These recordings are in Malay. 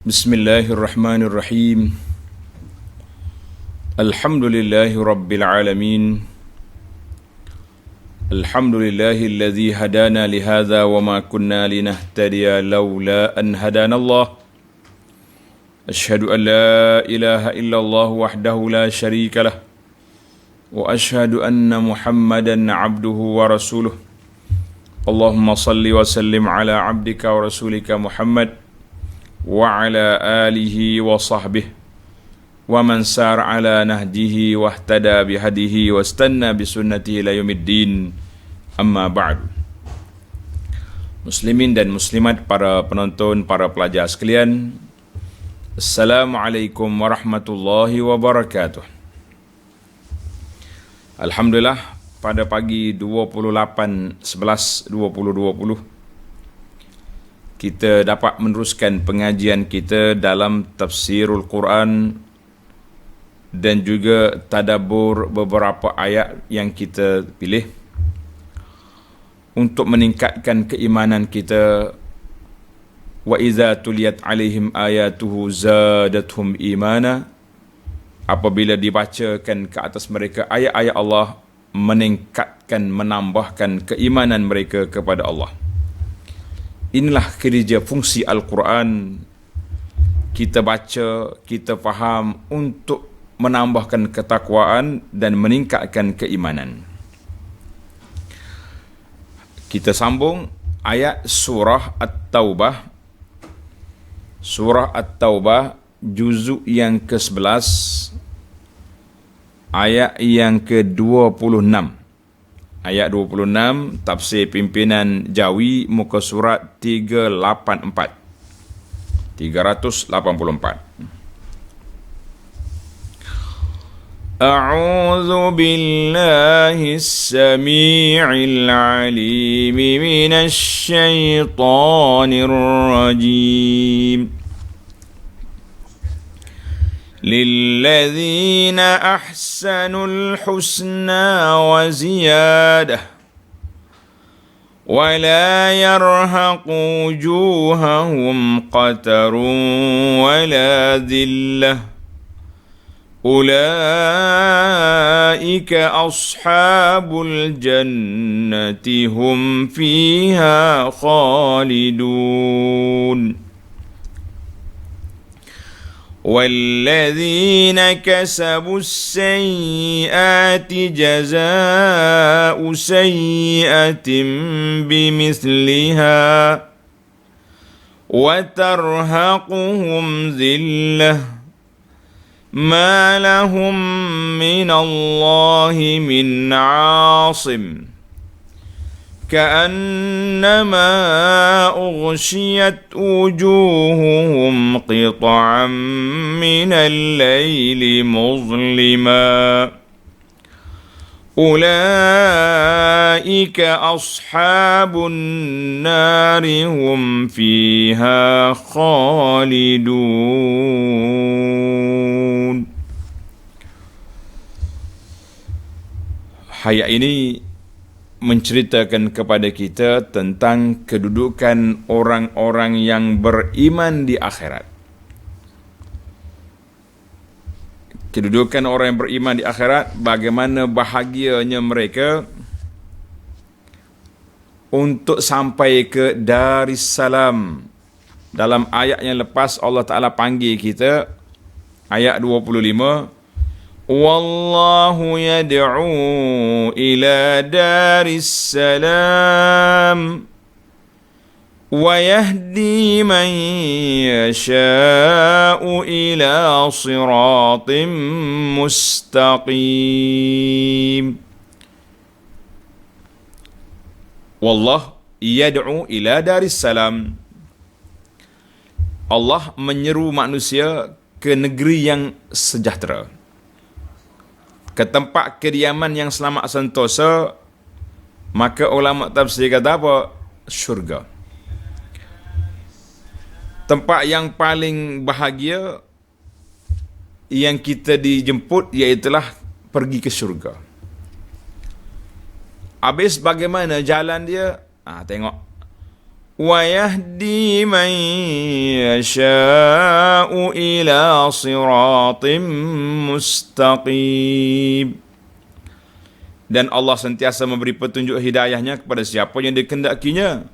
Bismillahirrahmanirrahim. Alhamdulillahi rabbil alamin. Alhamdulillahilladzi hadana lihadza wa ma kunna linahtadiya laula an hadana Allah. Asyhadu an la ilaha illallah wahdahu la syarika lah. Wa asyhadu anna Muhammadan abduhu wa rasuluh. Allahumma salli wa sallim ala abdika wa rasulika Muhammad wa ala alihi wa sahbihi wa man sar ala nahjihi wa ihtada bihadihi wa istanna bisunnatihi ila yaumiddin, amma ba'du. Muslimin dan muslimat, para penonton, para pelajar sekalian, Assalamualaikum warahmatullahi wabarakatuh. Alhamdulillah, pada pagi 28/11/2020 kita dapat meneruskan pengajian kita dalam tafsirul Quran dan juga tadabbur beberapa ayat yang kita pilih untuk meningkatkan keimanan kita. Wa iza tuliyat alaihim ayatuhu zadatuhum imana. Apabila dibacakan ke atas mereka ayat-ayat Allah, meningkatkan, menambahkan keimanan mereka kepada Allah. Inilah kerja fungsi Al-Quran. Kita baca, kita faham untuk menambahkan ketakwaan dan meningkatkan keimanan. Kita sambung ayat surah At-Taubah. Surah At-Taubah juzuk yang ke-11, ayat yang ke-26. Ayat 26, tafsir pimpinan Jawi, muka surat 384. A'udzu billahis samii'il 'aliim minasy syaithaanir rajiim. للذين أحسنوا الحسنى وزيادة ولا يرهق وجوههم قتر ولا ذلة أولئك أصحاب الجنة هم فيها خالدون والذين كسبوا السيئات جزاء سيئة بمثلها وترهقهم ذلة ما لهم من الله من عاصم كأنما أغشيت وجوههم قطعا من الليل مظلما أولئك أصحاب النار هم فيها خالدون. Ayat ini menceritakan kepada kita tentang kedudukan orang-orang yang beriman di akhirat. Kedudukan orang yang beriman di akhirat, bagaimana bahagianya mereka untuk sampai ke Darussalam. Dalam ayat yang lepas Allah Ta'ala panggil kita, ayat 25, Wallahu yad'u ila daris salam wa yahdi man yasha'u ila siratim mustaqim. Wallah yad'u ila daris salam. Allah menyeru manusia ke negeri yang sejahtera, ke tempat kediaman yang selamat sentosa. Maka ulama tafsir kata apa? Syurga. Tempat yang paling bahagia yang kita dijemput, iaitulah pergi ke syurga. Habis bagaimana jalan dia? Tengok. ويهدي من يشاء إلى صراط مستقيم. Dan Allah sentiasa memberi petunjuk hidayahnya kepada siapa yang dikehendakinya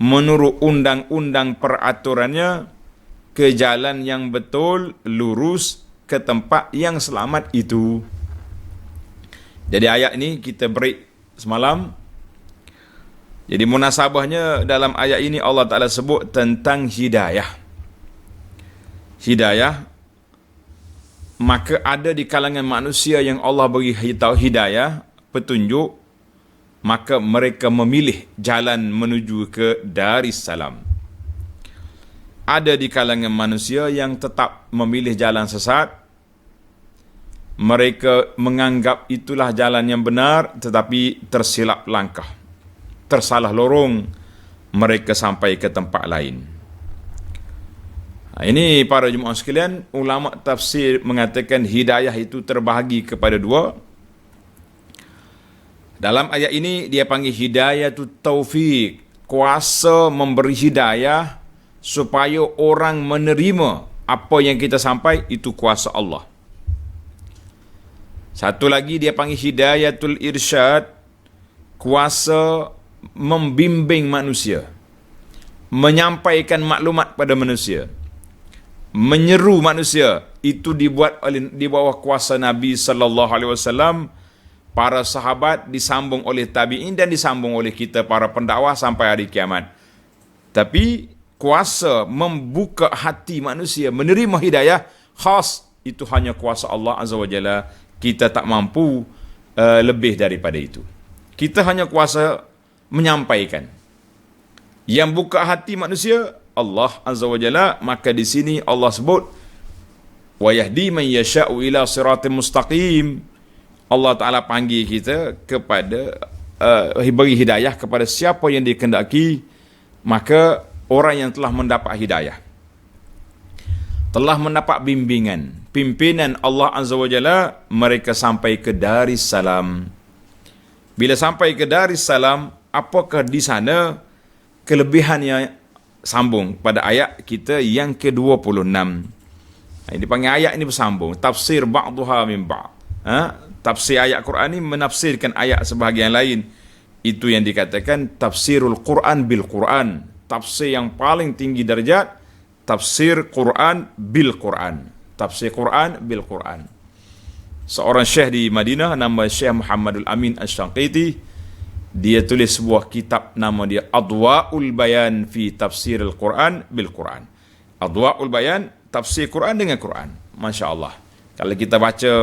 menurut undang-undang peraturannya ke jalan yang betul, lurus, ke tempat yang selamat itu. Jadi ayat ini kita break semalam. Jadi munasabahnya dalam ayat ini Allah Ta'ala sebut tentang hidayah. Hidayah, maka ada di kalangan manusia yang Allah beri hidayah, petunjuk, maka mereka memilih jalan menuju ke Darussalam. Ada di kalangan manusia yang tetap memilih jalan sesat. Mereka menganggap itulah jalan yang benar, tetapi tersilap langkah, tersalah lorong, mereka sampai ke tempat lain. Ini para jemaah sekalian, ulama tafsir mengatakan hidayah itu terbahagi kepada dua. Dalam ayat ini dia panggil hidayah itu taufik, kuasa memberi hidayah supaya orang menerima apa yang kita sampai, itu kuasa Allah. Satu lagi dia panggil hidayatul irsyad, kuasa membimbing manusia, menyampaikan maklumat pada manusia, menyeru manusia. Itu dibuat di bawah kuasa Nabi sallallahu alaihi wasallam, para sahabat, disambung oleh tabi'in dan disambung oleh kita para pendakwah sampai hari kiamat. Tapi kuasa membuka hati manusia menerima hidayah khas, itu hanya kuasa Allah Azza wa Jalla. Kita tak mampu lebih daripada itu. Kita hanya kuasa menyampaikan. Yang buka hati manusia Allah Azza wa Jalla. Maka di sini Allah sebut wa yahdi man yasha'u ila siratim mustaqim. Allah Ta'ala panggil kita kepada beri hidayah kepada siapa yang dikehendaki, maka orang yang telah mendapat hidayah, telah mendapat bimbingan, pimpinan Allah Azza wa Jalla, mereka sampai ke Darussalam. Bila sampai ke Darussalam, apakah di sana kelebihannya? Sambung pada ayat kita yang ke-26. Ini panggil ayat ini bersambung. Tafsir ba'duha min ba'd. Tafsir ayat Quran ini menafsirkan ayat sebahagian lain. Itu yang dikatakan tafsirul Quran bil Quran. Tafsir yang paling tinggi darjat, tafsir Quran bil Quran. Tafsir Quran bil Quran. Seorang syekh di Madinah nama Syekh Muhammadul Amin Asy-Syanqiti, dia tulis sebuah kitab nama dia Adwa'ul Bayan fi Tafsiril Quran bil Quran. Adwa'ul Bayan, tafsir Quran dengan Quran. Masya Allah. Kalau kita baca,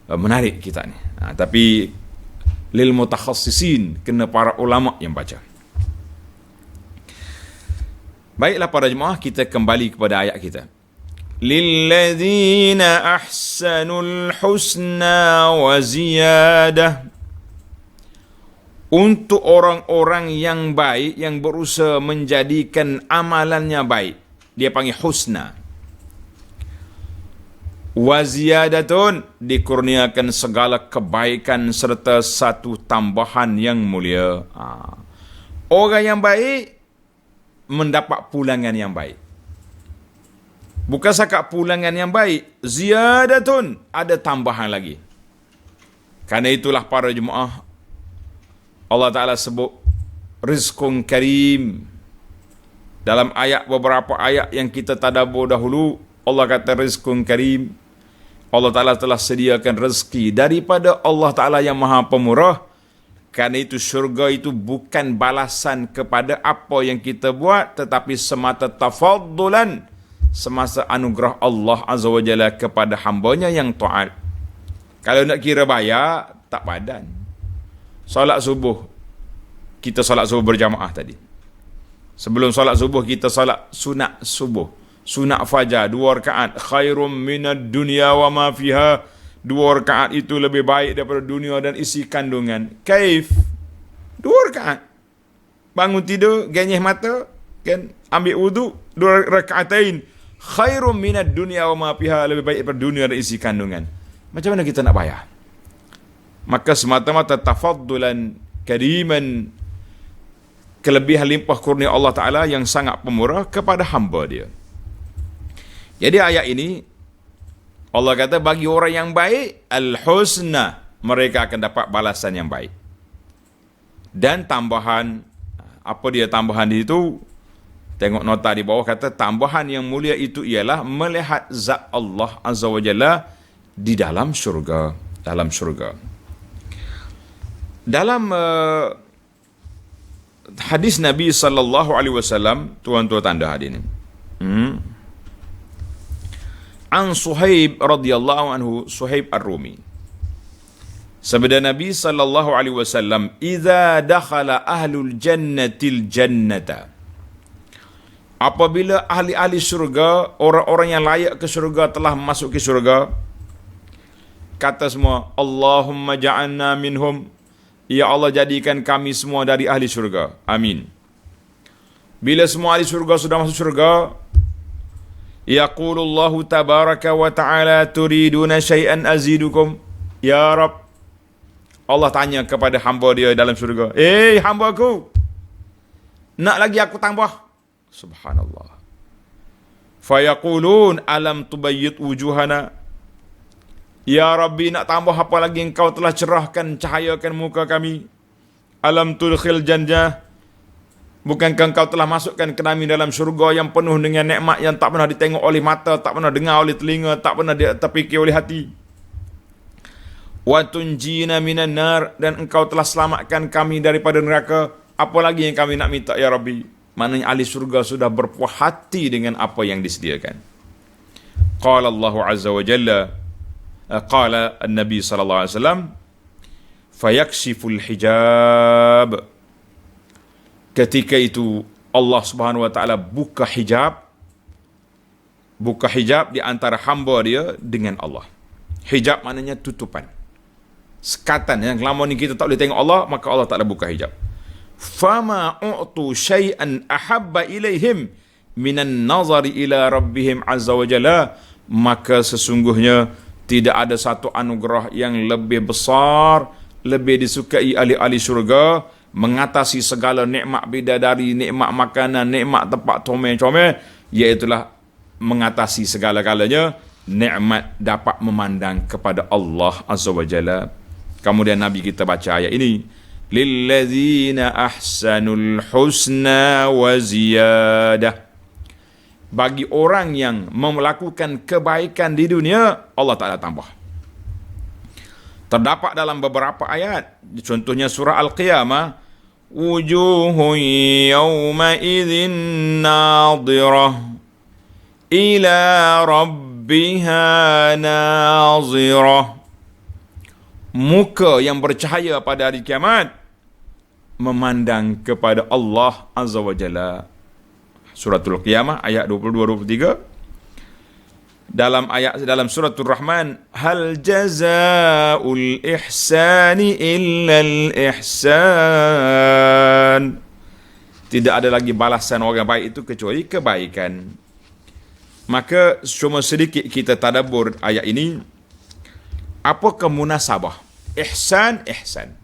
menarik kita ni. Tapi lil mutakhassisin, kena para ulama yang baca. Baiklah para jemaah, kita kembali kepada ayat kita. Lilladzina ahsanul husna wa ziyadah. Untuk orang-orang yang baik, yang berusaha menjadikan amalannya baik, dia panggil husna. Wa ziyadatun, dikurniakan segala kebaikan serta satu tambahan yang mulia. Orang yang baik mendapat pulangan yang baik. Bukan sakat pulangan yang baik, ziyadatun, ada tambahan lagi. Karena itulah para jemaah, Allah Ta'ala sebut rizqun karim. Dalam ayat, beberapa ayat yang kita tadabbur dahulu, Allah kata rizqun karim. Allah Ta'ala telah sediakan rezeki daripada Allah Ta'ala yang maha pemurah. Karena itu syurga itu bukan balasan kepada apa yang kita buat, tetapi semata tafaddulan, semasa anugerah Allah Azza wa Jalla kepada hambanya yang taat. Kalau nak kira bayar, tak padan. Solat subuh, kita solat subuh berjamaah tadi. Sebelum solat subuh, kita solat sunat subuh, sunat fajar 2 rakaat, khairum minad dunya wa ma fiha. 2 rakaat itu lebih baik daripada dunia dan isi kandungan. Kaif? 2 rakaat. Bangun tidur, genyeh mata, kan, ambil wudu, 2 rakaatain. Khairum minad dunya wa ma fiha, lebih baik daripada dunia dan isi kandungan. Macam mana kita nak bayar? Maka semata-mata tafaddulan kariman, kelebihan limpah kurnia Allah Ta'ala yang sangat pemurah kepada hamba dia. Jadi ayat ini Allah kata bagi orang yang baik al-husna, mereka akan dapat balasan yang baik. Dan tambahan, apa dia tambahan di situ? Tengok nota di bawah kata tambahan yang mulia itu ialah melihat zat Allah Azza wa Jalla di dalam syurga, dalam syurga. Dalam hadis Nabi sallallahu alaihi wasallam, tuan-tuan tanda hadis ini. An Suhaib radhiyallahu anhu, Suhaib Ar-Rumi. Sabda Nabi sallallahu alaihi wasallam, "Idza dakhala ahlul jannatil jannata." Apabila ahli-ahli syurga, orang-orang yang layak ke syurga telah masuk ke syurga, kata semua, "Allahumma ja'alna minhum." Ya Allah, jadikan kami semua dari ahli syurga. Amin. Bila semua ahli syurga sudah masuk syurga, yaqulullahu tabaraka wa ta'ala, turiduna syai'an azidukum. Ya Rab, Allah tanya kepada hamba dia dalam syurga, hamba aku, nak lagi aku tambah? Subhanallah. Fayaqulun alam tubayyit wujuhana. Ya Rabbi, nak tambah apa lagi? Engkau telah cerahkan, cahayakan muka kami. Alam tudkhil jannah. Bukankah engkau telah masukkan kami dalam syurga yang penuh dengan nikmat yang tak pernah ditengok oleh mata, tak pernah dengar oleh telinga, tak pernah terfikir oleh hati. Wa tunjina minan nar, dan engkau telah selamatkan kami daripada neraka. Apa lagi yang kami nak minta ya Rabbi? Maknanya ahli syurga sudah berpuas hati dengan apa yang disediakan. Qala Allah Azza wa Jalla, qala Nabi sallallahu alaihi wasallam, fayakshiful hijab. Ketika itu Allah Subhanahu wa taala buka hijab di antara hamba dia dengan Allah. Hijab maknanya tutupan, sekatan yang lama ni kita tak boleh tengok Allah, maka Allah Taala buka hijab. Fama u'tu syai'an ahabba ilaihim minan nazari ila rabbihim azza wa jalla, maka sesungguhnya tidak ada satu anugerah yang lebih besar, lebih disukai ahli-ahli syurga, mengatasi segala nikmat bidadari, nikmat makanan, nikmat tempat comel-comel, iaitulah mengatasi segala-galanya, nikmat dapat memandang kepada Allah azza wa jalla. Kemudian Nabi kita baca ayat ini, lilladzina ahsanul husna wa ziyadah. Bagi orang yang melakukan kebaikan di dunia, Allah Ta'ala tambah. Terdapat dalam beberapa ayat, contohnya surah Al-Qiyamah, wujuhun yawma idzin nadhirah ila rabbiha nazirah. Muka yang bercahaya pada hari kiamat memandang kepada Allah Azza wa Jalla. Suratul Qiyamah ayat 22-23. Dalam suratul Rahman, hal jazaa'ul ihsani illal ihsan. Tidak ada lagi balasan orang baik itu kecuali kebaikan. Maka cuma sedikit kita tadabbur ayat ini. Apakah munasabah? Ihsan, ihsan.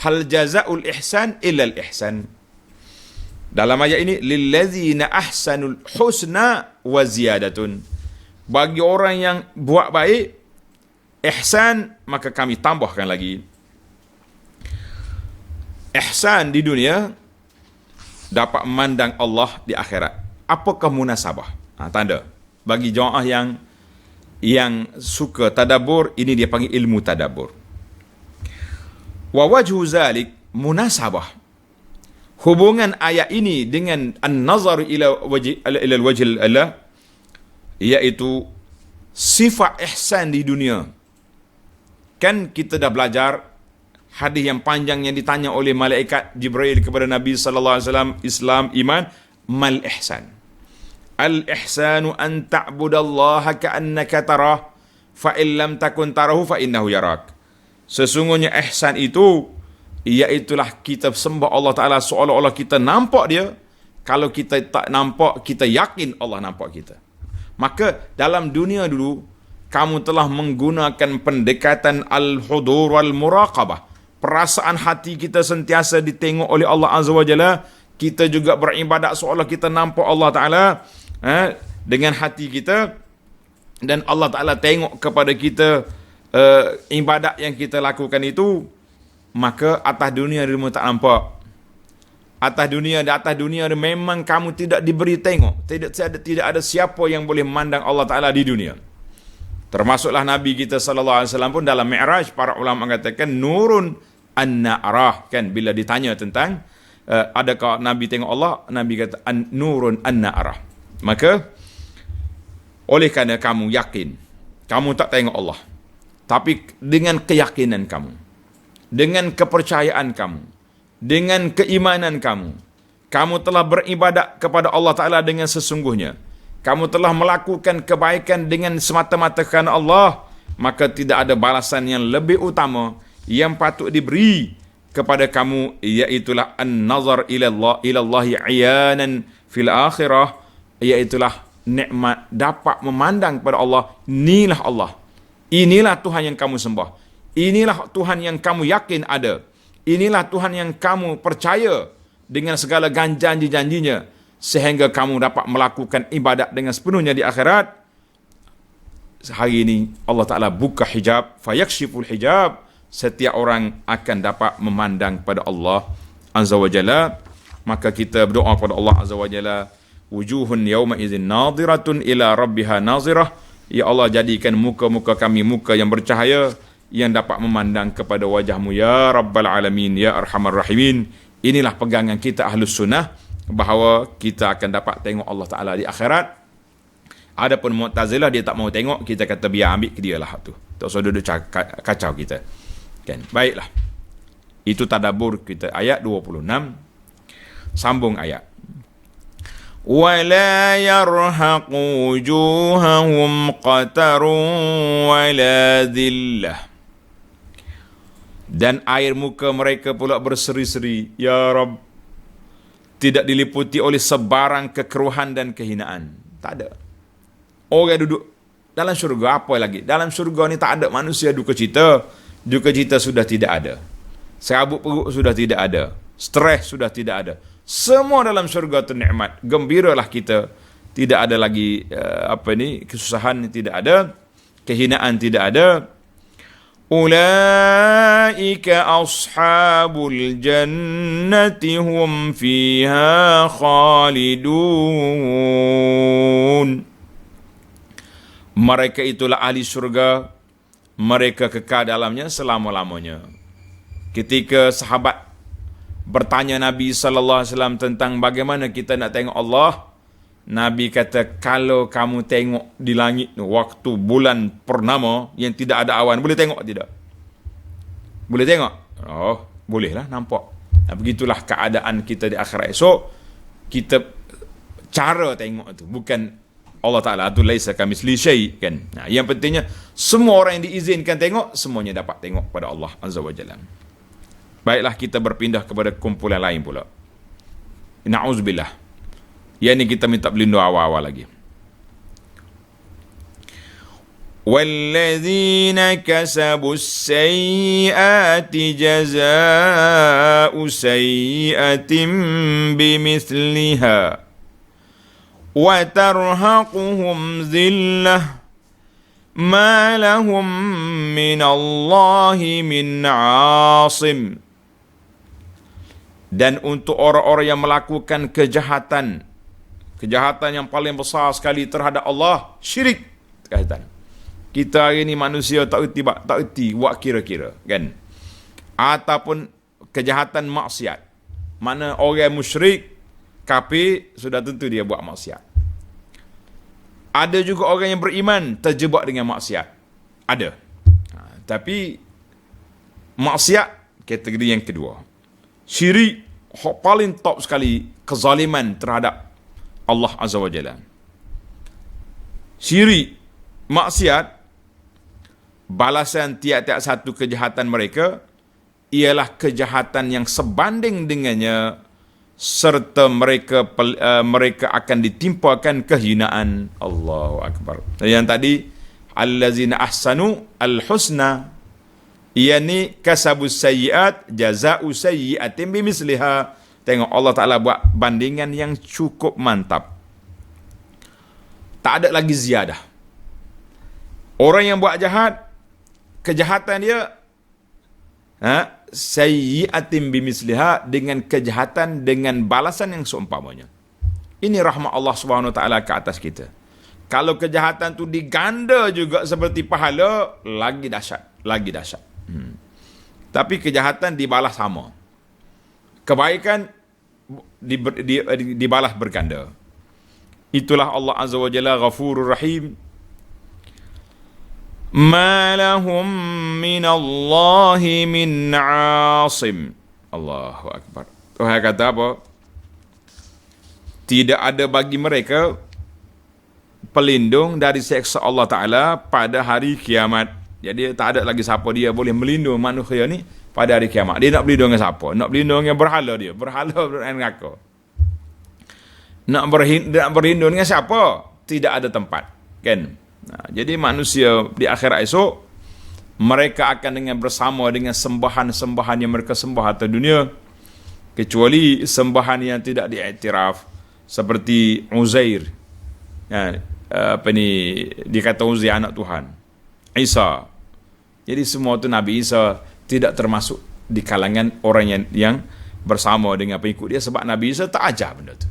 Hal jazaa'ul ihsan illal ihsan. Dalam ayat ini, lilladzina ahsanul husna wa ziyadatun. Bagi orang yang buat baik, ihsan, maka kami tambahkan lagi. Ihsan di dunia dapat memandang Allah di akhirat. Apakah munasabah? Tanda. Bagi jemaah yang suka tadabbur, ini dia panggil ilmu tadabbur. Wa wajhu zalik, munasabah. Hubungan ayat ini dengan an-nazar ila wajhil Allah, iaitu sifat ihsan di dunia. Kan kita dah belajar hadis yang panjang yang ditanya oleh malaikat Jibril kepada Nabi sallallahu alaihi wasallam, Islam, iman, mal ihsan. Al ihsanu an ta'budallaha ka'annaka tarah, fa in lam takun tarahu fa innahu yarak. Sesungguhnya ihsan itu iaitulah kita sembah Allah Ta'ala seolah-olah kita nampak dia. Kalau kita tak nampak, kita yakin Allah nampak kita. Maka dalam dunia dulu, kamu telah menggunakan pendekatan al-hudur wal-muraqabah. Perasaan hati kita sentiasa ditengok oleh Allah Azza wa Jalla. kita juga beribadat seolah kita nampak Allah Ta'ala dengan hati kita, dan Allah Ta'ala tengok kepada kita ibadat yang kita lakukan itu, maka atas dunia dia tak nampak. Di atas dunia memang kamu tidak diberi tengok. Tidak ada siapa yang boleh memandang Allah Ta'ala di dunia. Termasuklah Nabi kita SAW pun dalam Mi'raj, para ulama mengatakan nurun anna arah, kan, bila ditanya tentang adakah Nabi tengok Allah, Nabi kata nurun anna arah. Maka oleh kerana kamu yakin kamu tak tengok Allah, tapi dengan keyakinan kamu, dengan kepercayaan kamu, dengan keimanan kamu, kamu telah beribadat kepada Allah Ta'ala dengan sesungguhnya, kamu telah melakukan kebaikan dengan semata-mata kerana Allah, maka tidak ada balasan yang lebih utama yang patut diberi kepada kamu, iaitulah an-nazar ilallahi iyanan fil akhirah, iaitulah nikmat dapat memandang kepada Allah. Inilah Allah, inilah Tuhan yang kamu sembah, inilah Tuhan yang kamu yakin ada, inilah Tuhan yang kamu percaya dengan segala janji-janjinya, sehingga kamu dapat melakukan ibadat dengan sepenuhnya di akhirat. Hari ini Allah Ta'ala buka hijab, fayakshiful hijab, setiap orang akan dapat memandang pada Allah Azza wa Jalla. Maka kita berdoa kepada Allah Azza wa Jalla, wujuhun yawma idzin nadhiratun ila rabbiha nazirah. Ya Allah, jadikan muka-muka kami muka yang bercahaya, yang dapat memandang kepada wajah-Mu ya Rabbal Alamin, ya Arhamar Rahimin. Inilah pegangan kita Ahlus Sunnah, bahawa kita akan dapat tengok Allah Ta'ala di akhirat. Adapun Mu'tazilah, dia tak mau tengok, kita kata biar ambil ke dia lah tu. Tak usah duduk kacau kita. Kan? Baiklah. Itu tadabbur kita ayat 26. Sambung ayat. وَلَا يَرْهَقُ وُجُوهَهُمْ قَتَرٌ وَلَا ذِلَّةٌ. Dan air muka mereka pula berseri-seri, ya Rabb, tidak diliputi oleh sebarang kekeruhan dan kehinaan. Tak ada. Orang duduk dalam syurga, apa lagi? Dalam syurga ni tak ada manusia duka cita. Duka cita sudah tidak ada. Serabut perut sudah tidak ada. Stres sudah tidak ada. Semua dalam syurga itu nikmat. Gembiralah kita. Tidak ada lagi kesusahan tidak ada. Kehinaan tidak ada. Ulaika ashabul jannati hum fiha khalidun. Mereka itulah ahli syurga, mereka kekal dalamnya selama-lamanya. Ketika sahabat bertanya Nabi SAW tentang bagaimana kita nak tengok Allah, Nabi kata, kalau kamu tengok di langit waktu bulan purnama yang tidak ada awan, boleh tengok tidak? Boleh tengok? Oh, bolehlah, nampak. Nah, begitulah keadaan kita di akhirat esok. Kita cara tengok itu, bukan Allah Ta'ala itu laisa kamitsli syai', kan. Nah, yang pentingnya semua orang yang diizinkan tengok, semuanya dapat tengok pada Allah Azza wa Jalla. Baiklah, kita berpindah kepada kumpulan lain pula. Na'udzubillah. Yang ini kita minta berlindung awal-awal lagi. وَالَّذِينَ كَسَبُوا السَّيِّئَاتِ جَزَاءُ سَيِّئَةٍ بِمِثْلِهَا وَتَرْهَقُهُمْ ذِلَّةٌ مَا لَهُمْ مِنَ اللَّهِ مِنْ عَاصِمٍ. Dan untuk orang-orang yang melakukan kejahatan yang paling besar sekali terhadap Allah, syirik. Kita hari ini manusia tak erti buat kira-kira, kan? Ataupun kejahatan maksiat. Mana orang musyrik, kafir, sudah tentu dia buat maksiat. Ada juga orang yang beriman terjebak dengan maksiat. Ada. Tapi maksiat kategori yang kedua. Syirik paling top sekali, kezaliman terhadap Allah Azza wa Jalla. Syirik, maksiat, balasan tiap-tiap satu kejahatan mereka ialah kejahatan yang sebanding dengannya, serta mereka akan ditimpakan kehinaan. Allahu Akbar. Yang tadi, allazina ahsanu al-husna, yakni kasabus sayyiat jaza'u sayyi'atin bimisliha. Tengok Allah Ta'ala buat bandingan yang cukup mantap. Tak ada lagi ziyadah. Orang yang buat jahat, kejahatan dia sayyi'atin bimisliha, dengan kejahatan dengan balasan yang seumpamanya. Ini rahmat Allah Subhanahu Wa Ta'ala ke atas kita. Kalau kejahatan tu diganda juga seperti pahala, lagi dahsyat, lagi dahsyat. Tapi kejahatan dibalas sama. Kebaikan dibalas berganda. Itulah Allah Azza wa Jalla Ghafurur Rahim. Ma lahum minallahi min 'asim. Allahu Akbar. Tuhan kata apa? Tidak ada bagi mereka pelindung dari seksa Allah Ta'ala pada hari kiamat. Jadi tak ada lagi siapa dia boleh melindung manusia ni pada hari kiamat. Dia nak berlindung dengan siapa? Nak berlindung dengan berhala dia. Berhala dengan neraka. Nak berlindung dengan siapa? Tidak ada tempat. Kan? Jadi manusia di akhirat esok, mereka akan dengan bersama dengan sembahan-sembahan yang mereka sembah atas dunia, kecuali sembahan yang tidak diiktiraf, seperti Uzair. Dikata Uzair anak Tuhan. Isa. Jadi semua tu Nabi Isa tidak termasuk di kalangan orang yang bersama dengan pengikut dia, sebab Nabi Isa tak ajar benda tu.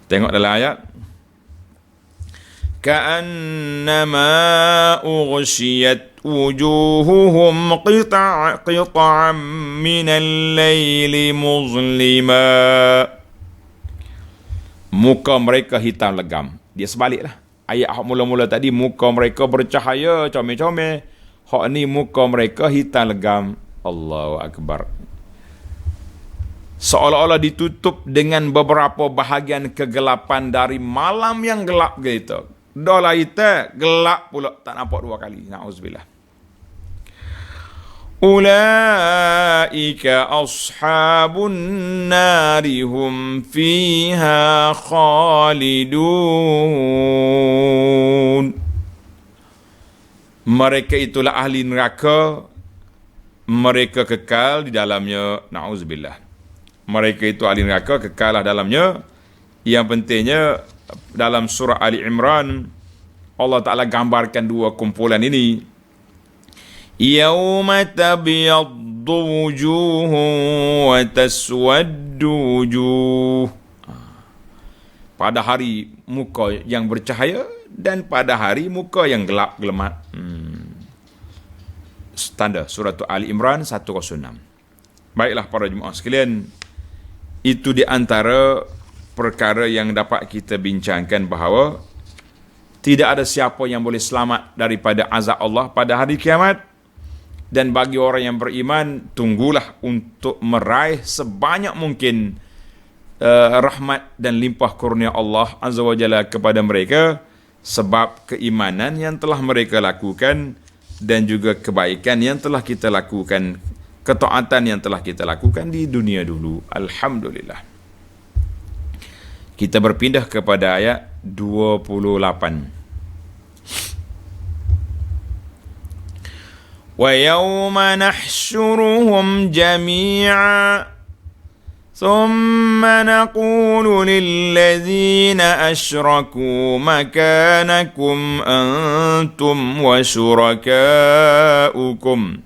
Tengok dalam ayat, ka'annama ughshiyat wujuhuhum qita'an minal laili muzlima. Muka mereka hitam legam. Dia sebaliklah. Ayat hak mula-mula tadi muka mereka bercahaya comel-comel. Hak ni muka mereka hitam legam. Allahu Akbar. Seolah-olah ditutup dengan beberapa bahagian kegelapan dari malam yang gelap gitu. Dah kita gelap pula, tak nampak dua kali. Na'udzubillah. Ulaika ashabun nari hum fiha khalidun. Mereka itulah ahli neraka. Mereka kekal di dalamnya. Na'udzubillah. Mereka itu ahli neraka, kekalah dalamnya. Yang pentingnya dalam surah Ali Imran, Allah Ta'ala gambarkan dua kumpulan ini. Yawma tabyaddu wujuhun wa taswaddu wujuh. Pada hari muka yang bercahaya, dan pada hari muka yang gelap gelamat. Tanda surah Ali Imran 106. Baiklah para jemaah sekalian, itu di antara perkara yang dapat kita bincangkan, bahawa tidak ada siapa yang boleh selamat daripada azab Allah pada hari kiamat. Dan bagi orang yang beriman, tunggulah untuk meraih sebanyak mungkin rahmat dan limpah kurnia Allah Azza wa Jalla kepada mereka, sebab keimanan yang telah mereka lakukan dan juga kebaikan yang telah kita lakukan, ketaatan yang telah kita lakukan di dunia dulu. Alhamdulillah. Kita berpindah kepada ayat 28. Wa yawma nahsyuruhum jami'a thumma naqulu lilladzina asyraku makanakum antum wa syurakaukum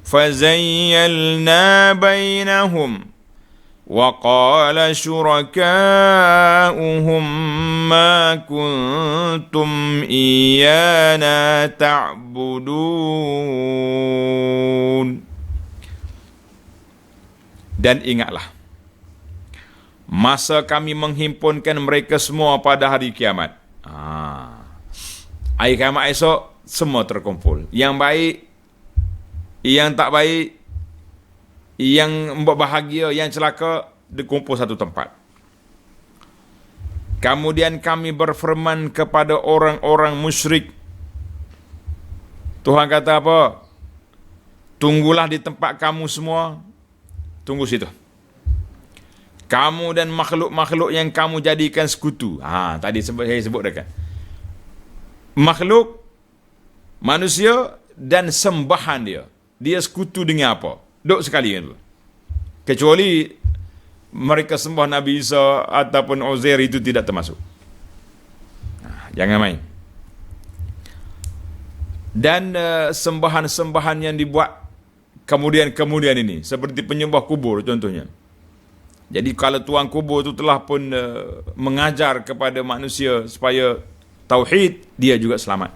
fazayyalna bainahum wa qala syurakauhum ma kuntum iyana ta'budun. Dan ingatlah masa kami menghimpunkan mereka semua pada hari kiamat. Hari kiamat esok semua terkumpul. Yang baik, yang tak baik, yang bahagia, yang celaka, dikumpul satu tempat. Kemudian kami berfirman kepada orang-orang musyrik. Tuhan kata apa? Tunggulah di tempat kamu semua. Tunggu situ. Kamu dan makhluk-makhluk yang kamu jadikan sekutu. Tadi saya sebut dah kan. Makhluk, manusia dan sembahan dia. Dia sekutu dengan apa? Duk sekali kan tu. Kecuali mereka sembah Nabi Isa ataupun Uzair, itu tidak termasuk. Jangan main. Dan sembahan-sembahan yang dibuat kemudian ini, seperti penyembah kubur contohnya. Jadi kalau tuan kubur itu telah pun mengajar kepada manusia supaya tauhid, dia juga selamat.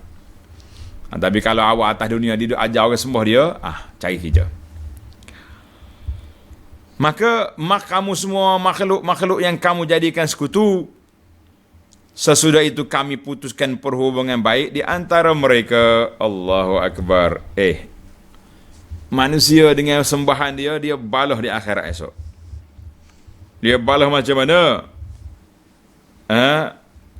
Tapi kalau awak atas dunia dia ajar orang sembah dia, cari kerja. Maka kamu semua makhluk yang kamu jadikan sekutu, sesudah itu kami putuskan perhubungan baik di antara mereka. Allahu Akbar. Manusia dengan sembahan dia balah di akhirat esok. Dia balah macam mana?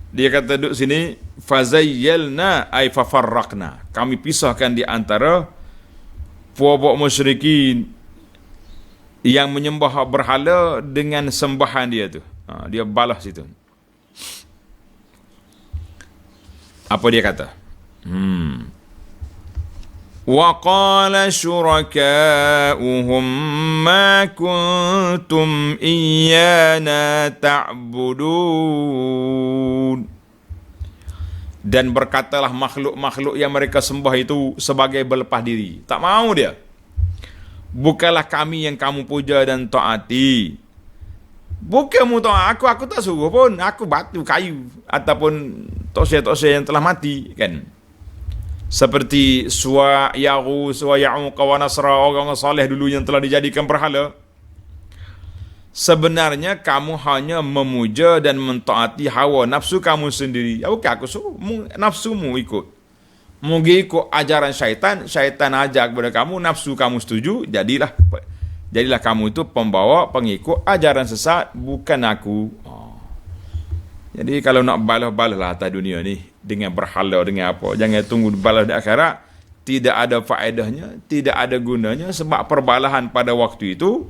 Dia kata duduk sini, fazayyalna ay fafarraqna. Kami pisahkan di antara puak-puak musyrikin yang menyembah berhala dengan sembahan dia tu. Dia balas situ. Apa dia kata? Wa qala syuraka'uhum ma kuntum iyyana ta'budun. Dan berkatalah makhluk-makhluk yang mereka sembah itu sebagai berlepas diri. Tak mau dia. Bukanlah kami yang kamu puja dan taati. Bukanmu taat aku tak suruh pun. Aku batu, kayu, ataupun tosya-tosya yang telah mati, kan? Seperti Suwa, Yaghus, wa Ya'uq wa Nasra, orang saleh dulu yang telah dijadikan berhala. Sebenarnya kamu hanya memuja dan mentaati hawa nafsu kamu sendiri. Bukan aku suruh, nafsumu ikut. Mungkin ikut ajaran syaitan ajar kepada kamu, nafsu kamu setuju, jadilah kamu itu pembawa, pengikut ajaran sesat, bukan aku. Jadi kalau nak balas lah atas dunia ni dengan berhala, dengan apa, jangan tunggu balas di akhirat. Tidak ada faedahnya, tidak ada gunanya, sebab perbalahan pada waktu itu,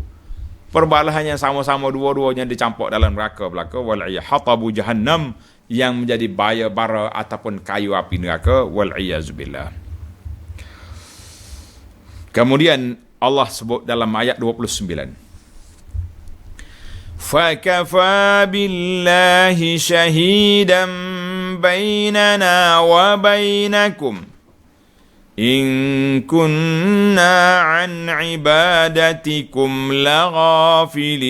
perbalahannya sama-sama dua-duanya dicampur dalam neraka belaka, wal'iyah hatabu jahannam, yang menjadi bara ataupun kayu api neraka, wal'iyazubillah. Kemudian Allah sebut dalam ayat 29, فَكَفَى بِاللَّهِ شَهِيدًا بَيْنَنَا وَبَيْنَكُمْ إِن كُنَّا عَنْ عِبَادَتِكُمْ لَغَافِلِينَ.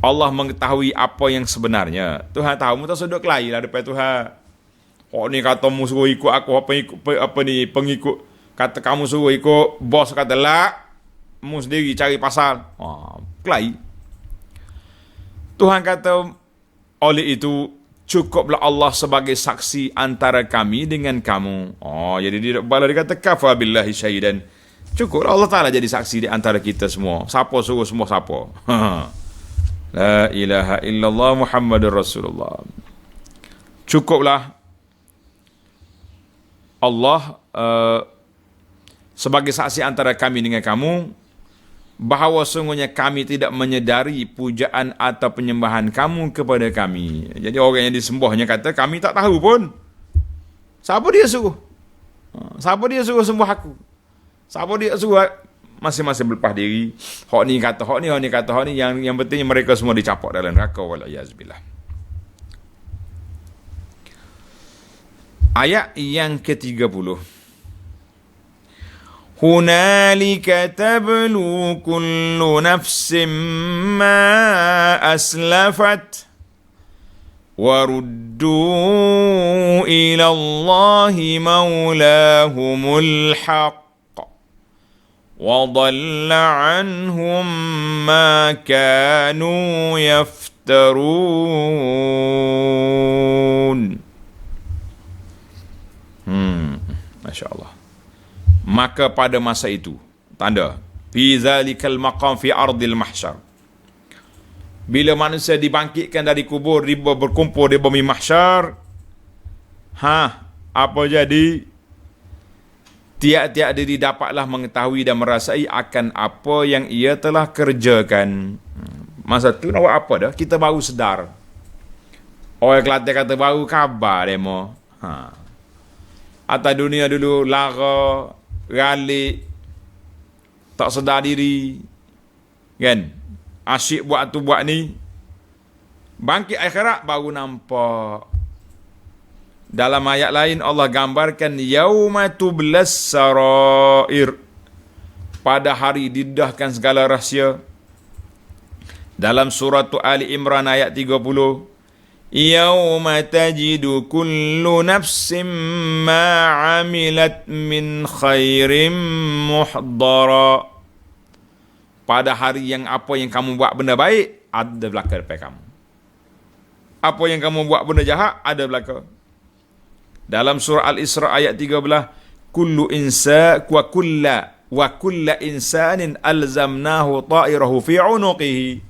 Allah mengetahui apa yang sebenarnya. Tuhan tahu, mu tak sedut kelahi lah depan Tuhan. Ni kata mu suruh ikut aku, pengikut. Kata kamu suruh ikut, bos kata lah, mu sendiri cari pasal. Kelahi. Tuhan kata, oleh itu cukuplah Allah sebagai saksi antara kami dengan kamu. Jadi dia kata kafa billahi syahidan. Cukuplah Allah Ta'ala jadi saksi di antara kita semua. Siapa suruh semua siapa. La ilaha illallah Muhammadur Rasulullah. Cukuplah Allah sebagai saksi antara kami dengan kamu, bahawa sungguhnya kami tidak menyedari pujaan atau penyembahan kamu kepada kami. Jadi orang yang disembahnya kata, kami tak tahu pun. Siapa dia suruh? Siapa dia suruh sembah aku? Siapa dia suruh? Masing-masing berlepas diri. Hak ni kata hak ni, hak ni kata hak ni. Yang pentingnya mereka semua dicapak dalam neraka. Wal'iyazbillah. Ayat yang ke-30. Hunalika tablu kullu nafsim ma aslafat waruddu ila Allahi maulahumul haq wa dhalla anhum ma kanu yaftarun. Masya Allah. Maka pada masa itu, tanda fi zalikal maqam fi ardil mahsyar, bila manusia dibangkitkan dari kubur, berkumpul di bumi mahsyar, apa jadi? Tiap-tiap diri dapatlah mengetahui dan merasai akan apa yang ia telah kerjakan. Masa tu nak buat apa dah? Kita baru sedar. Orang Kelantan kata baru khabar demo. Atas dunia dulu lara, ralik, tak sedar diri, kan? Asyik buat tu buat ni. Bangkit akhirat baru nampak. Dalam ayat lain Allah gambarkan yauma tublas sarair, pada hari didedahkan segala rahsia. Dalam surah Ali Imran ayat 30, yauma tajidu kullu nafsim ma amilat min khairim muhdara, pada hari yang apa yang kamu buat benda baik ada belaka depan kamu, apa yang kamu buat benda jahat ada belaka. Dalam surah Al-Isra ayat 13, kullu insa wa kulla insanin alzamnahu ta'irahu fi 'unuqihi.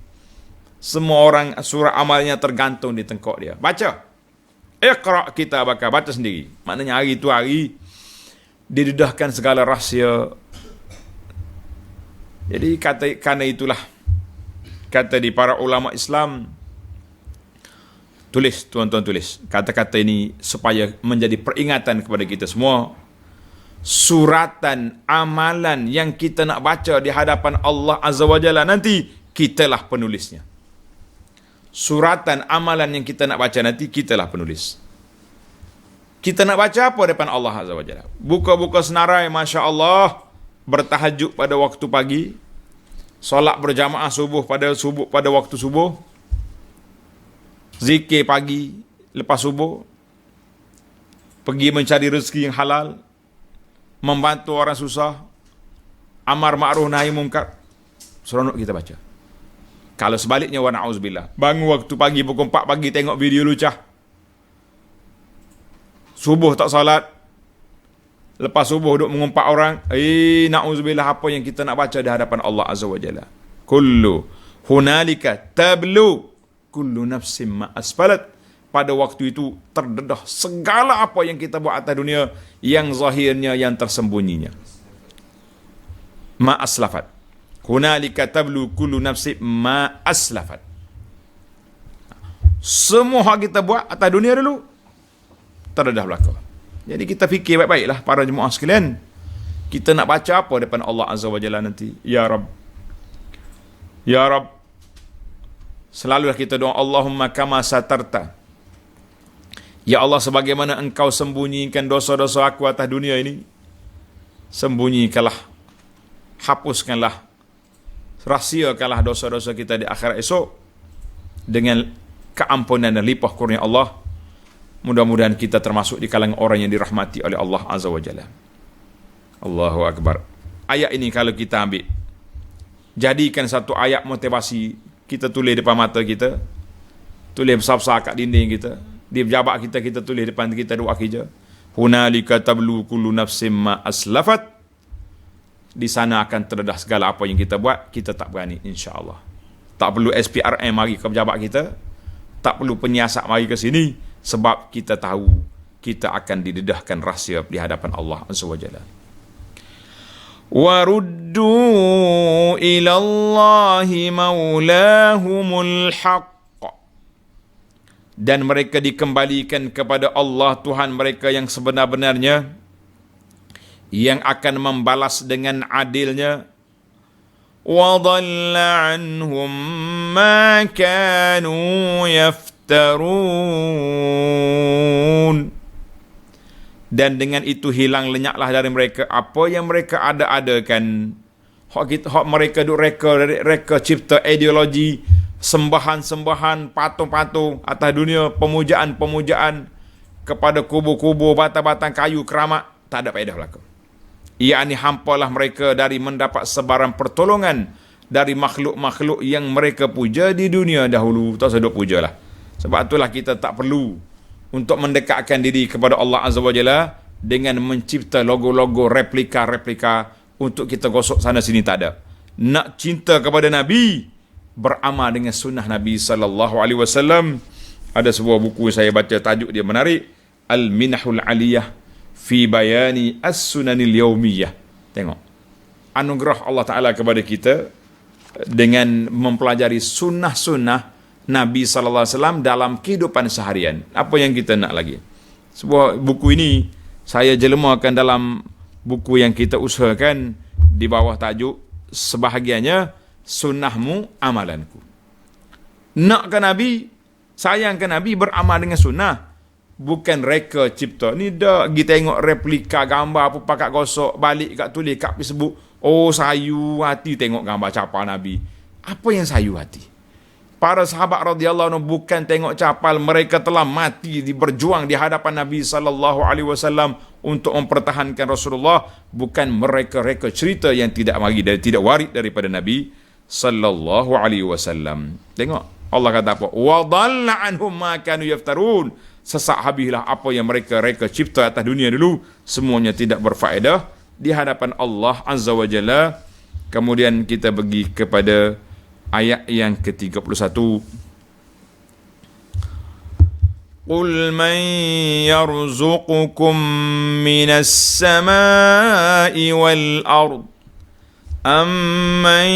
Semua orang surah amalnya tergantung di tengkok dia. Baca. Iqra kitabaka, baca sendiri. Maknanya hari itu hari didedahkan segala rahsia. Jadi kerana itulah kata di para ulama Islam, tulis, tuan-tuan tulis kata-kata ini supaya menjadi peringatan kepada kita semua. Suratan amalan yang kita nak baca di hadapan Allah Azza wa Jalla nanti, kitalah penulisnya. Suratan amalan yang kita nak baca nanti, kitalah penulis. Kita nak baca apa depan Allah Azza wa Jalla? Buka-buka senarai, Masya Allah, bertahajud pada waktu pagi, solat berjamaah subuh pada waktu subuh, zikir pagi lepas subuh, pergi mencari rezeki yang halal, membantu orang susah, amar ma'ruf nahi munkar, seronok kita baca. Kalau sebaliknya, wa na'udzubillah, bangun waktu pagi pukul 4 pagi tengok video lucah, subuh tak salat, lepas subuh duduk mengumpat orang, na'udzubillah, apa yang kita nak baca di hadapan Allah Azza wa Jalla. Kullu hunalika tablu kullu nafsim ma asfalat. Pada waktu itu terdedah segala apa yang kita buat atas dunia, yang zahirnya, yang tersembunyinya. Ma aslafat. Hunalika tablu kullu nafsim ma aslafat. Semua hak kita buat atas dunia dulu terdedah belaka. Jadi kita fikir baik-baiklah para jemaah sekalian. Kita nak baca apa depan Allah Azza wa Jalla nanti? Ya Rabb, Ya Rabb, selalulah kita doa, Allahumma kama satarta, ya Allah, sebagaimana engkau sembunyikan dosa-dosa aku atas dunia ini, sembunyikanlah, hapuskanlah, rahsiakanlah dosa-dosa kita di akhirat esok dengan keampunan dan limpah kurnia Allah. Mudah-mudahan kita termasuk di kalangan orang yang dirahmati oleh Allah Azza wa Jalla. Allahu Akbar. Ayat ini kalau kita ambil, jadikan satu ayat motivasi, kita tulis depan mata kita, tulis besar-besar kat dinding kita, di pejabat kita, kita tulis depan kita doa kita, hunalika tablu kullu nafsim ma aslafat. Di sana akan terdedah segala apa yang kita buat, kita tak berani, insya-Allah. Tak perlu SPRM mari ke pejabat kita, tak perlu penyiasat mari ke sini, sebab kita tahu kita akan didedahkan rahsia di hadapan Allah Azza wa Jalla. Waruddu ila Allahi maulahumul haqq, dan mereka dikembalikan kepada Allah Tuhan mereka yang sebenar-benarnya, yang akan membalas dengan adilnya. Wa dhalla anhum ma kanu yaftarun, dan dengan itu hilang lenyaklah dari mereka apa yang mereka ada-adakan. Hak mereka duk reka cipta ideologi, sembahan-sembahan, patung-patung atas dunia, pemujaan-pemujaan kepada kubur-kubur, batang-batang kayu, keramat, tak ada faedah belaka. Ia ni hampalah mereka dari mendapat sebarang pertolongan dari makhluk-makhluk yang mereka puja di dunia dahulu. Tak sedap pujalah. Sebab itulah kita tak perlu untuk mendekatkan diri kepada Allah Azza wa Jalla dengan mencipta logo-logo, replika-replika untuk kita gosok sana sini, tak ada. Nak cinta kepada Nabi, beramal dengan sunnah Nabi sallallahu alaihi wasallam. Ada sebuah buku saya baca, tajuk dia menarik, Al-Minahul Aliyah fi bayani as-sunanil yaumiyah. Tengok anugerah Allah Ta'ala kepada kita dengan mempelajari sunnah-sunnah Nabi sallallahu alaihi wasallam dalam kehidupan seharian. Apa yang kita nak lagi? Sebuah buku ini saya jelemakan dalam buku yang kita usahakan di bawah tajuk sebahagiannya sunnahmu amalanku. Nak ke Nabi, sayang ke Nabi, beramal dengan sunnah. Bukan reka cipta. Ni dah pergi tengok replika gambar apa pakat gosok, balik kat tulis kat Facebook. Oh, sayu hati tengok gambar capal Nabi. Apa yang sayu hati? Para sahabat radhiyallahu anhu bukan tengok capal, mereka telah mati berjuang di hadapan Nabi sallallahu alaihi wasallam untuk mempertahankan Rasulullah, bukan mereka-reka cerita yang tidak warid daripada Nabi sallallahu alaihi wasallam. Tengok Allah kata apa? Wa dhalla anhum ma kanu yaftarun. Sesak habislah apa yang mereka cipta atas dunia dulu, semuanya tidak berfaedah di hadapan Allah Azza wa Jalla. Kemudian kita pergi kepada ayat yang ke-31. Qul man yarzuqukum minas samai wal ard أَمَّنْ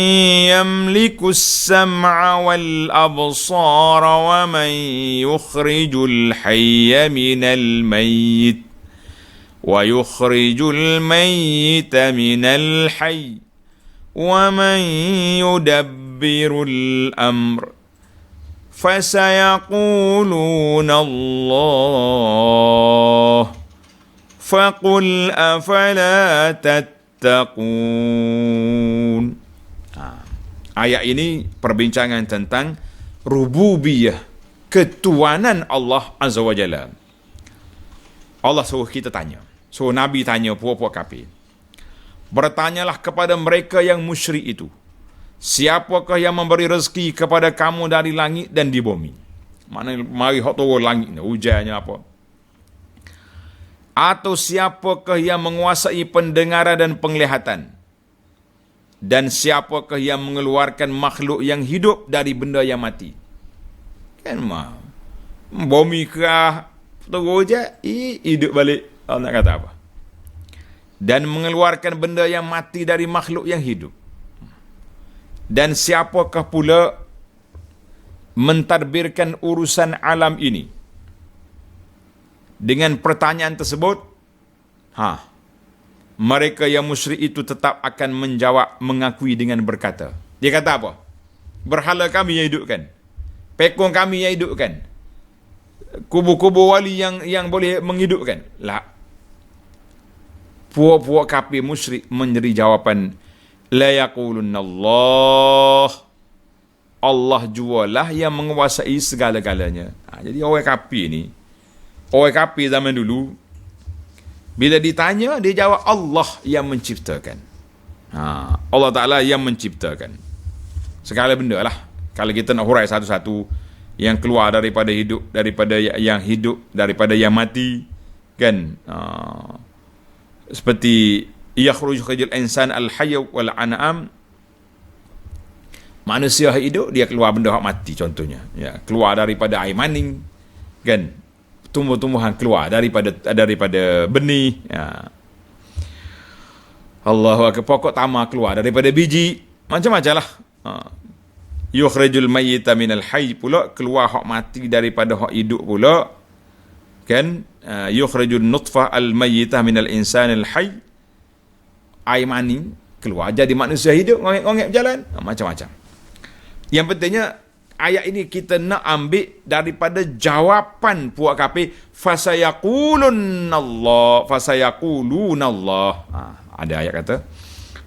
يَمْلِكُ السَّمْعَ وَالْأَبْصَارَ وَمَنْ يُخْرِجُ الْحَيَّ مِنَ الْمَيِّتِ وَيُخْرِجُ الْمَيِّتَ مِنَ الْحَيِّ وَمَنْ يُدَبِّرُ الْأَمْرَ فَسَيَقُولُونَ اللَّهُ فَقُلْ أَفَلَا تَتَّقُونَ. Ayat ini perbincangan tentang rububiyah, ketuanan Allah Azza wa Jalla. Allah suruh kita tanya, suruh Nabi tanya puak-puak kafir. Bertanyalah kepada mereka yang musyrik itu, siapakah yang memberi rezeki kepada kamu dari langit dan di bumi? Mana mari hok turun langit ni, hujannya apa? Atau siapakah yang menguasai pendengaran dan penglihatan? Dan siapakah yang mengeluarkan makhluk yang hidup dari benda yang mati? Kan bumi kerah, terus je, hidup balik. Allah nak kata apa? Dan mengeluarkan benda yang mati dari makhluk yang hidup. Dan siapakah pula mentadbirkan urusan alam ini? Dengan pertanyaan tersebut, mereka yang musyrik itu tetap akan menjawab, mengakui dengan berkata. Dia kata apa? Berhala kami yang hidupkan. Pekong kami yang hidupkan. Kubur-kubur wali yang boleh menghidupkan. La. Puak-puak kafir musyrik menjadi jawapan, la yaqulunna Allah. Allah jualah yang menguasai segala-galanya. Jadi orang kafir ni, orang kafir zaman dulu, bila ditanya, dia jawab Allah yang menciptakan. Allah Ta'ala yang menciptakan segala benda lah. Kalau kita nak hurai satu-satu, yang keluar daripada hidup, daripada yang hidup, daripada yang mati, kan? Seperti yakhruju insan al-hayy wal an'am. Manusia hidup, dia keluar benda hak mati contohnya. Ya, keluar daripada air maning, kan? Tumbuh-tumbuhan keluar daripada benih. Ya. Allahu akbar, pokok tamar keluar daripada biji, macam-macam lah. Yukhrijul mayyita minal hayy pula, keluar hak mati daripada hak hidup pula, kan? Yukhrijul nutfah al mayyita minal insanil hayy, air mani keluar jadi manusia hidup, ngongek-ngongek berjalan, macam-macam. Yang pentingnya ayat ini kita nak ambil daripada jawapan puak kafir, fasayaqulunallah, fasayaqulunallah. Ada ayat kata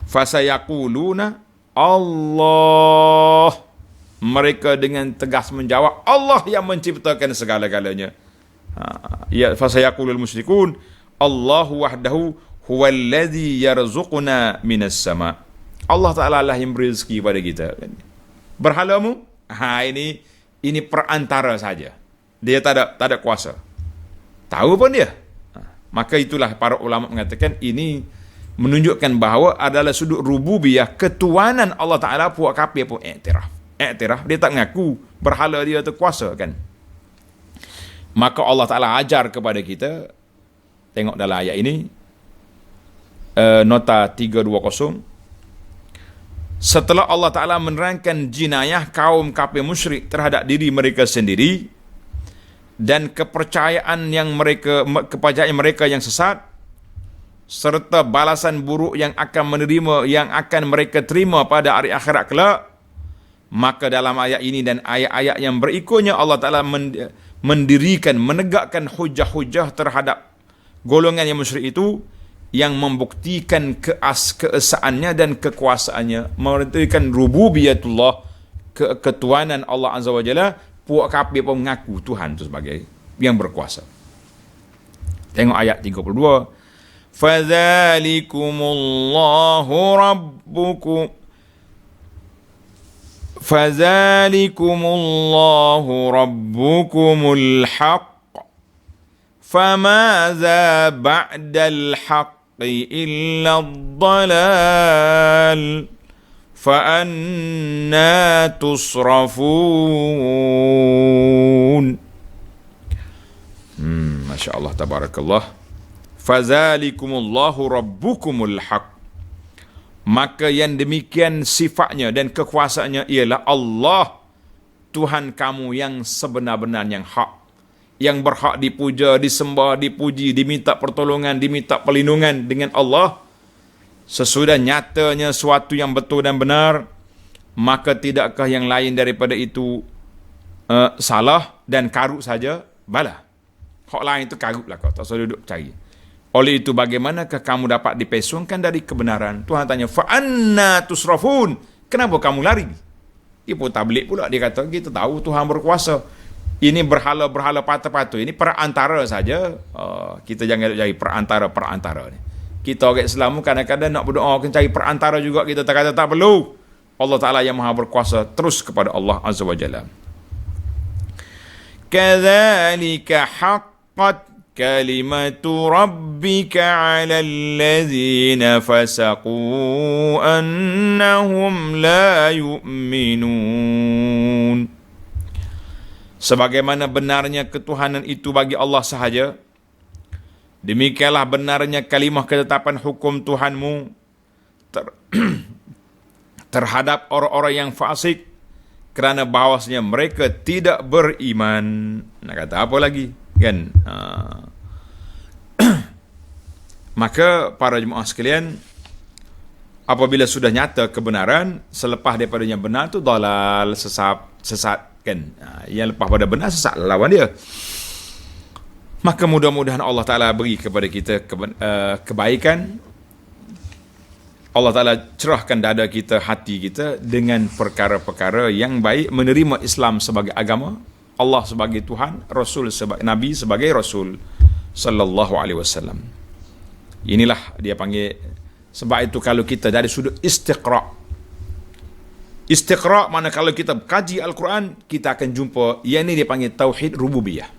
fasayaquluna Allah. Mereka dengan tegas menjawab, Allah yang menciptakan segala-galanya. Ya, fasayaqulul musyrikun Allahu wahdahu huwallazi yarzuquna minas sama. Allah Ta'ala lah yang beri rezeki pada kita. Berhalamu, ini perantara saja. Dia tak ada kuasa. Tahu pun dia. Maka itulah para ulama mengatakan ini menunjukkan bahawa adalah sudut rububiyah, ketuanan Allah Ta'ala. Puak kafir pun iktiraf. Dia tak mengaku berhala dia tu kuasa, kan? Maka Allah Ta'ala ajar kepada kita, tengok dalam ayat ini, nota 320, setelah Allah Ta'ala menerangkan jinayah kaum kafir musyrik terhadap diri mereka sendiri dan kepercayaan mereka yang sesat, serta balasan buruk yang akan mereka terima pada hari akhirat kelak. Maka dalam ayat ini dan ayat-ayat yang berikutnya Allah Ta'ala menegakkan hujah-hujah terhadap golongan yang musyrik itu, yang membuktikan keesaannya dan kekuasaannya, membuktikan rububiyatullah, ketuhanan Allah Azza wa Jalla. Puak kafir pun mengaku Tuhan itu sebagai yang berkuasa. Tengok ayat 32. Fadzalikumullahu rabbukum Fadzalikumullahu rabbukumul haqq famaza ba'dal haqqi illa ad-dalal fa anna tusrafun. Masya Allah, tabarakallah. Fadzalikumullahu rabbukumul haqq. Maka yang demikian sifatnya dan kekuasaannya ialah Allah, Tuhan kamu yang sebenar-benar, yang hak, yang berhak dipuja, disembah, dipuji, diminta pertolongan, diminta perlindungan dengan Allah. Sesudah nyatanya suatu yang betul dan benar, maka tidakkah yang lain daripada itu salah dan karut saja? Bala. Hak lain itu karut lah, kau tak usah duduk cari. Oleh itu bagaimanakah kamu dapat dipesongkan dari kebenaran? Tuhan tanya, fa anna tusrafun. Kenapa kamu lari? Dia pun tablik pula, dia kata, kita tahu Tuhan berkuasa. Ini berhala-berhala patah-patah, ini perantara saja. Kita jangan cari perantara-perantara ni. Kita orang Islam kadang-kadang nak berdoa kena cari perantara juga, kita tak kata tak perlu. Allah Ta'ala yang maha berkuasa, terus kepada Allah Azza wa Jalla. Kadzalika haqqat kalimatu rabbika 'alal ladzina fasaqu annahum la yu'minun. Sebagaimana benarnya ketuhanan itu bagi Allah sahaja, demikianlah benarnya kalimah ketetapan hukum Tuhanmu terhadap orang-orang yang fasik, kerana bahawasanya mereka tidak beriman. Nak kata apa lagi? Kan? Maka para jemaah sekalian, apabila sudah nyata kebenaran, selepas daripadanya benar tu dalal, sesat kan? Yang lepas pada benar, sesat lawan dia. Maka mudah-mudahan Allah Ta'ala beri kepada kita kebaikan. Allah Ta'ala cerahkan dada kita, hati kita dengan perkara-perkara yang baik, menerima Islam sebagai agama, Allah sebagai Tuhan, Rasul sebagai Nabi, sebagai Rasul sallallahu alaihi wasallam. Inilah dia panggil. Sebab itu kalau kita dari sudut istiqra' mana kalau kita kaji Al-Quran, kita akan jumpa yang ini dia panggil tauhid rububiyah.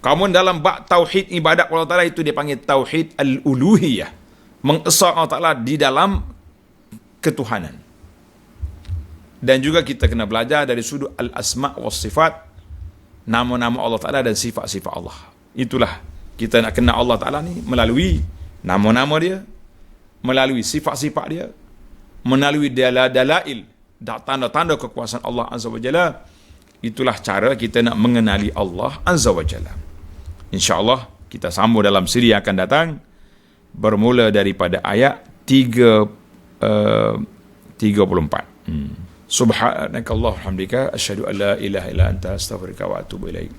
Kamu dalam bab tauhid ibadat Allah Ta'ala itu dia panggil tauhid al-uluhiyah, mengesah Allah Ta'ala di dalam ketuhanan. Dan juga kita kena belajar dari sudut al-asma' was sifat, nama-nama Allah Ta'ala dan sifat-sifat Allah. Itulah kita nak kenal Allah Ta'ala ni melalui nama-nama dia, melalui sifat-sifat dia, melalui dalail, tanda-tanda kekuasaan Allah Azza wa Jalla. Itulah cara kita nak mengenali Allah Azza wa Jalla. InsyaAllah kita sambung dalam siri yang akan datang, bermula daripada ayat 34. Subhanakallahumma hamdika asyhadu an la ilaha illa anta astaghfiruka wa atubu ilaik.